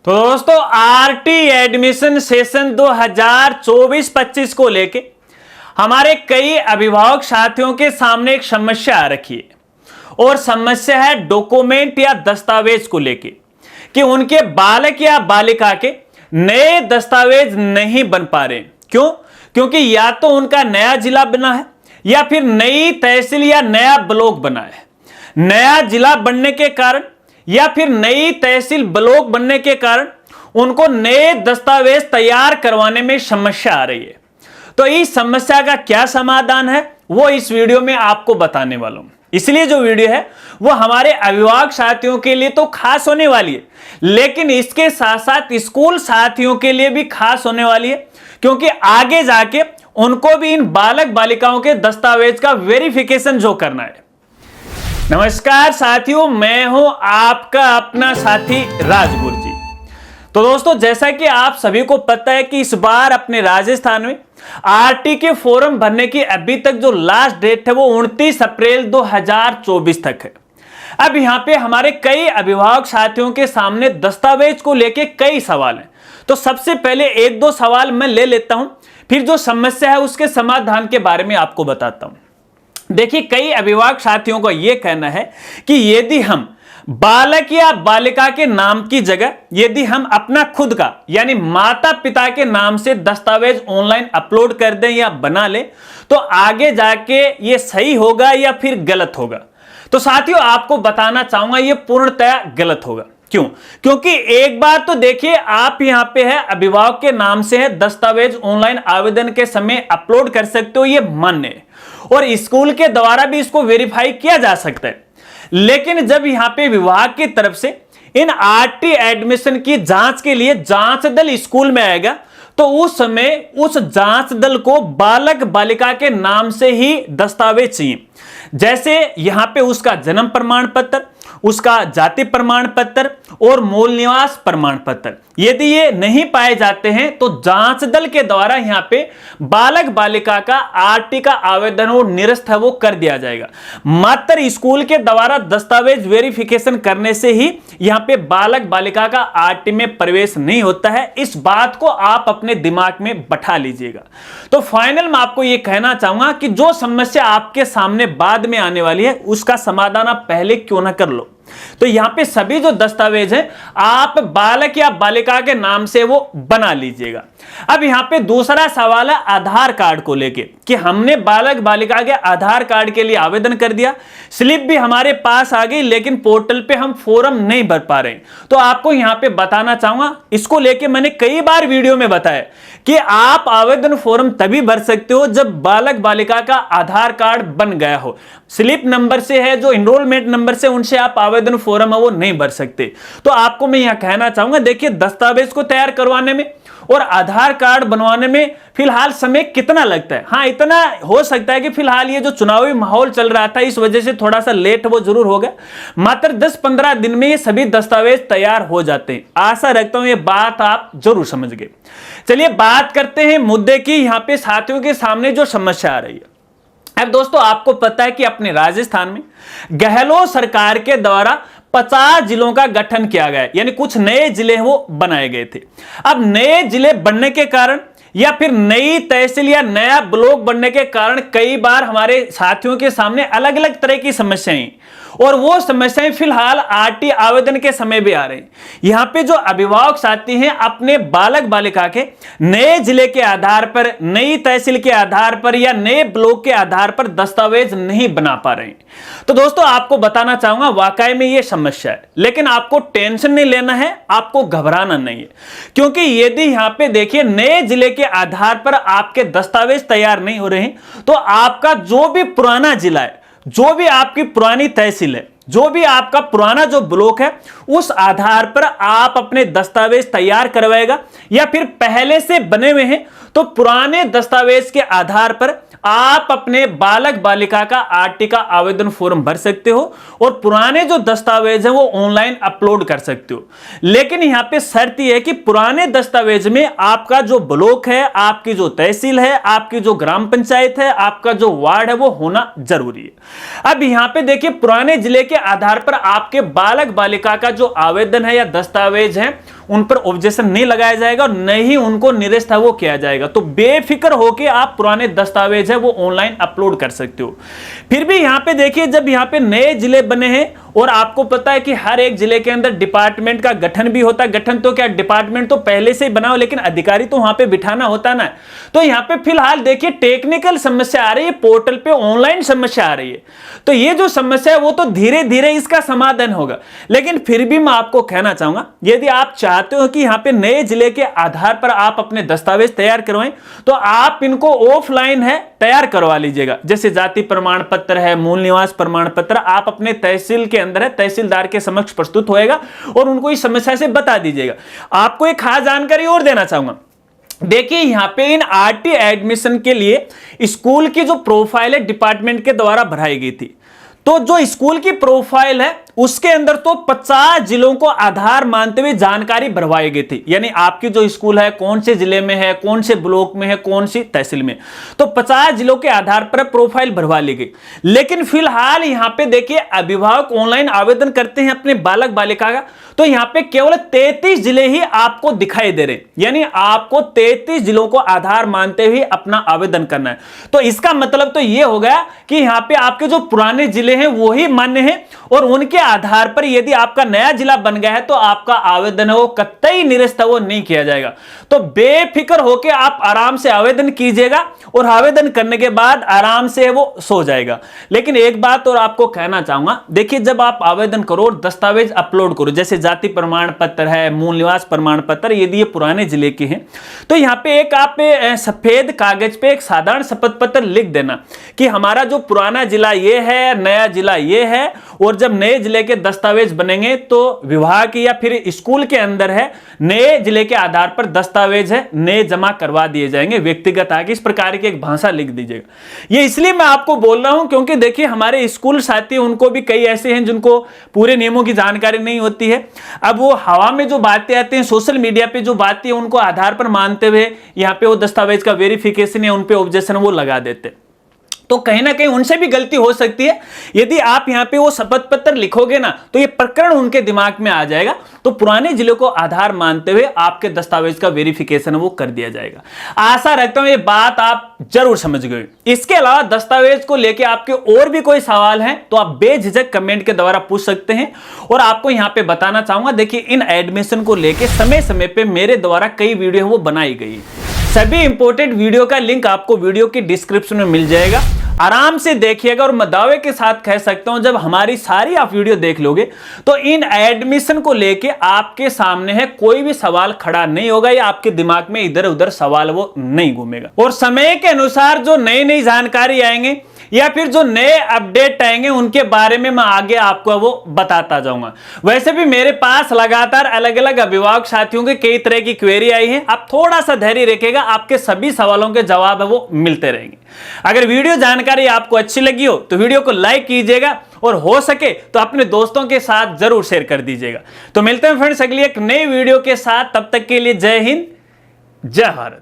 तो दोस्तों RT admission session 2024-25 को लेके हमारे कई अभिभावक साथियों के सामने एक समस्या आ रखी है और समस्या है डॉक्यूमेंट या दस्तावेज को लेके कि उनके बालक या बालिका के नए दस्तावेज नहीं बन पा रहे। क्यों? क्योंकि या तो उनका नया जिला बना है या फिर नई तहसील या नया ब्लॉक बना है। नया जिला बनने के कारण या फिर नई तहसील ब्लॉक बनने के कारण उनको नए दस्तावेज तैयार करवाने में समस्या आ रही है। तो इस समस्या का क्या समाधान है वो इस वीडियो में आपको बताने वाला हूं। इसलिए जो वीडियो है वो हमारे अभिभावक साथियों के लिए तो खास होने वाली है, लेकिन इसके साथ साथ स्कूल साथियों के लिए भी खास होने वाली है, क्योंकि आगे जाके उनको भी इन बालक बालिकाओं के दस्तावेज का वेरिफिकेशन जो करना है। नमस्कार साथियों, मैं हूं आपका अपना साथी राजगुरु जी। तो दोस्तों, जैसा कि आप सभी को पता है कि इस बार अपने राजस्थान में आरटी के फॉर्म भरने की अभी तक जो लास्ट डेट है वो 29 अप्रैल 2024 तक है। अब यहां पे हमारे कई अभिभावक साथियों के सामने दस्तावेज को लेके कई सवाल हैं। तो सबसे पहले एक दो सवाल मैं ले लेता हूं, फिर जो समस्या है उसके समाधान के बारे में आपको बताता हूं। देखिए, कई अभिभावक साथियों का यह कहना है कि यदि हम बालक या बालिका के नाम की जगह यदि हम अपना खुद का यानी माता पिता के नाम से दस्तावेज ऑनलाइन अपलोड कर दें या बना लें तो आगे जाके ये सही होगा या फिर गलत होगा। तो साथियों, आपको बताना चाहूंगा ये पूर्णतया गलत होगा। क्यों? क्योंकि एक बार तो देखिए, आप यहां पे है अभिभावक के नाम से है दस्तावेज ऑनलाइन आवेदन के समय अपलोड कर सकते हो, ये मान्य है और स्कूल के द्वारा भी इसको वेरीफाई किया जा सकता है। लेकिन जब यहां पे विभाग की तरफ से इन आरटी एडमिशन की जांच के लिए जांच दल स्कूल में आएगा तो उस समय उस जांच दल को बालक बालिका के नाम से ही दस्तावेज चाहिए, जैसे यहां पे उसका जन्म प्रमाण पत्र, उसका जाति प्रमाण पत्र और मूल निवास प्रमाण पत्र। यदि ये नहीं पाए जाते हैं तो जांच दल के द्वारा यहां पे बालक बालिका का आरटी का आवेदन वो निरस्त है वो कर दिया जाएगा। मात्र स्कूल के द्वारा दस्तावेज वेरिफिकेशन करने से ही यहां पे बालक बालिका का आरटी में प्रवेश नहीं होता है। इस बात को आप अपने दिमाग में बैठा लीजिएगा। तो फाइनल में आपको यह कहना चाहूंगा कि जो समस्या आपके सामने बाद में आने वाली है उसका समाधान आप पहले क्यों ना कर लो। तो यहां पे सभी जो दस्तावेज हैं आप बालक या बालिका के नाम से वो बना लीजिएगा। अब यहां पे दूसरा सवाल है आधार कार्ड को लेके कि हमने बालक बालिका के आधार कार्ड के लिए आवेदन कर दिया, स्लिप भी हमारे पास आ गई, लेकिन पोर्टल पे हम फॉर्म नहीं भर पा रहे। तो आपको यहां पे बताना चाहूंगा, इसको लेके मैंने कई बार वीडियो में बताया कि आप आवेदन फॉर्म तभी भर सकते हो जब बालक बालिका का आधार कार्ड बन गया हो। स्लिप नंबर से है जो एनरोलमेंट नंबर से उनसे आप आवेदन फॉर्म है वो नहीं भर सकते। तो आपको मैं यहां कहना चाहूंगा, देखिए दस्तावेज को तैयार करवाने में और आधार कार्ड बनवाने में फिलहाल समय कितना लगता है। हाँ, इतना हो सकता है कि फिलहाल ये जो चुनावी माहौल चल रहा था इस वजह से थोड़ा सा लेट वो जरूर हो गया। मात्र 10-15 दिन में ये सभी दस्तावेज तैयार हो जाते हैं। आशा रखता हूं ये बात आप जरूर समझ गए। चलिए बात करते हैं मुद्दे की। यहां पे साथियों के सामने जो समस्या आ रही है, अब दोस्तों आपको पता है कि अपने राजस्थान में गहलोत सरकार के द्वारा 50 जिलों का गठन किया गया, यानी कुछ नए जिले वो बनाए गए थे। अब नए जिले बनने के कारण या फिर नई तहसील या नया ब्लॉक बनने के कारण कई बार हमारे साथियों के सामने अलग अलग तरह की समस्याएं और वो समस्याएं फिलहाल आरटी आवेदन के समय भी आ रही। यहां पे जो अभिभावक साथी हैं अपने बालक बालिका के नए जिले के आधार पर, नई तहसील के आधार पर या नए ब्लॉक के आधार पर दस्तावेज नहीं बना पा रहे हैं। तो दोस्तों आपको बताना चाहूंगा वाकई में ये समस्या है, लेकिन आपको टेंशन नहीं लेना है, आपको घबराना नहीं है। क्योंकि यदि यहां पे देखिए नए जिले के आधार पर आपके दस्तावेज तैयार नहीं हो रहे हैं तो आपका जो भी पुराना जिला है, जो भी आपकी पुरानी तहसील है, जो भी आपका पुराना जो ब्लॉक है, उस आधार पर आप अपने दस्तावेज तैयार करवाएगा या फिर पहले से बने हुए हैं तो पुराने दस्तावेज के आधार पर आप अपने बालक बालिका का आरटी का आवेदन फॉर्म भर सकते हो और पुराने जो दस्तावेज हैं वो ऑनलाइन अपलोड कर सकते हो। लेकिन यहां पे शर्त यह है कि पुराने दस्तावेज में आपका जो ब्लॉक है, आपकी जो तहसील है, आपकी जो ग्राम पंचायत है, आपका जो वार्ड है वो होना जरूरी है। अब यहां पे देखिए पुराने जिले के आधार पर आपके बालक बालिका का जो आवेदन है या दस्तावेज है उन पर ऑब्जेक्शन नहीं लगाया जाएगा और न ही उनको निरस्त है वो किया जाएगा। तो बेफिक्र होकर आप पुराने दस्तावेज है वो ऑनलाइन अपलोड कर सकते हो। फिर भी यहां पे देखिए, जब यहां पे नए जिले बने हैं और आपको पता है कि हर एक जिले के अंदर डिपार्टमेंट का गठन भी होता है। गठन तो क्या, डिपार्टमेंट तो पहले से ही बना हो, लेकिन अधिकारी तो वहां पे बिठाना होता ना। तो यहां पे फिलहाल देखिए टेक्निकल समस्या आ रही है, पोर्टल पे ऑनलाइन समस्या आ रही है। तो ये जो समस्या है वो तो धीरे धीरे इसका समाधान होगा। लेकिन फिर भी मैं आपको कहना चाहूंगा, यदि आप चाहते हो कि यहां पे नए जिले के आधार पर आप अपने दस्तावेज तैयार करवाएं, तो आप इनको ऑफलाइन है तैयार करवा लीजिएगा। जैसे जाति प्रमाण पत्र है, मूल निवास प्रमाण पत्र, आप अपने तहसील के अंदर है, तहसीलदार के समक्ष प्रस्तुत होएगा और उनको इस समस्या से बता दीजिएगा। आपको एक खास जानकारी और देना चाहूंगा, देखिए यहां पे इन आरटी एडमिशन के लिए स्कूल की जो प्रोफाइल है डिपार्टमेंट के द्वारा भराई गई थी। तो जो स्कूल की प्रोफाइल है उसके अंदर तो 50 जिलों को आधार मानते हुए जानकारी भरवाई गई थी। यानी आपकी जो स्कूल है कौन से जिले में है, कौन से ब्लॉक में है, कौन सी तहसील में, तो 50 जिलों के आधार पर प्रोफाइल भरवा ली गई। लेकिन फिलहाल यहां पे देखिए अभिभावक ऑनलाइन आवेदन करते हैं अपने बालक बालिका का, तो यहां पे केवल 33 जिले ही आपको दिखाई दे रहे। यानी आपको 33 जिलों को आधार मानते हुए अपना आवेदन करना है। तो इसका मतलब तो यह हो गया कि यहां पे आपके जो पुराने जिले हैं वो ही मान्य हैं और उनके आधार पर यदि आपका नया जिला बन गया है तो आपका आवेदन है वो कतई निरस्त वो नहीं किया जाएगा। तो बेफिक्र होकर आप आराम से आवेदन कीजिएगा और आवेदन करने के बाद आराम से वो सो जाएगा। लेकिन एक बात और आपको कहना चाहूंगा, देखिए जब आप आवेदन करो और दस्तावेज अपलोड करो, जैसे जाति प्रमाण पत्र है, मूल निवास प्रमाण पत्र, यदि ये पुराने जिले के हैं, तो यहां पे एक आप सफेद कागज पे एक साधारण शपथ पत्र लिख देना कि हमारा जो पुराना जिला ये है, नया जिला ये है, और जब नए जिले के दस्तावेज बनेंगे तो विभाग या फिर स्कूल के अंदर है नए जिले के आधार पर दस्तावेज है नए जमा करवा दिए जाएंगे व्यक्तिगत आगे। इस प्रकार की एक भाषा लिख दीजिएगा। ये इसलिए मैं आपको बोल रहा हूं क्योंकि देखिए हमारे स्कूल साथी उनको भी कई ऐसे हैं जिनको पूरे नियमों की जानकारी नहीं होती है। अब वो हवा में जो बातें आती हैं, सोशल मीडिया पे जो बातें उनको आधार पर मानते हुए यहाँ पे वो दस्तावेज का वेरिफिकेशन या उन पे ऑब्जेक्शन वो लगा देते, तो कहीं ना कहीं उनसे भी गलती हो सकती है। यदि आप यहां पे वो शपथ पत्र लिखोगे ना तो ये प्रकरण उनके दिमाग में आ जाएगा, तो पुराने जिलों को आधार मानते हुए आपके दस्तावेज का वेरिफिकेशन वो कर दिया जाएगा। आशा रखता हूं ये बात आप जरूर समझ गए। इसके अलावा दस्तावेज को लेकर आपके और भी कोई सवाल हैं तो आप बेझिझक कमेंट के द्वारा पूछ सकते हैं। और आपको यहां पे बताना चाहूंगा, देखिए इन एडमिशन को लेकर समय समय पे मेरे द्वारा कई वीडियो वो बनाई गई। सभी इंपॉर्टेंट वीडियो का लिंक आपको वीडियो की डिस्क्रिप्शन में मिल जाएगा, आराम से देखिएगा। और मैं दावे के साथ कह सकता हूं जब हमारी सारी आप वीडियो देख लोगे तो इन एडमिशन को लेके आपके सामने है कोई भी सवाल खड़ा नहीं होगा या आपके दिमाग में इधर उधर सवाल वो नहीं घूमेगा। और समय के अनुसार जो नई नई जानकारी आएंगे या फिर जो नए अपडेट आएंगे उनके बारे में मैं आगे आपको वो बताता जाऊंगा। वैसे भी मेरे पास लगातार अलग अलग अभिभावक साथियों के कई तरह की क्वेरी आई है। आप थोड़ा सा धैर्य रखिएगा, आपके सभी सवालों के जवाब है वो मिलते रहेंगे। अगर वीडियो जानकारी आपको अच्छी लगी हो तो वीडियो को लाइक कीजिएगा और हो सके तो अपने दोस्तों के साथ जरूर शेयर कर दीजिएगा। तो मिलते हैं फ्रेंड्स अगली एक नई वीडियो के साथ, तब तक के लिए जय हिंद, जय भारत।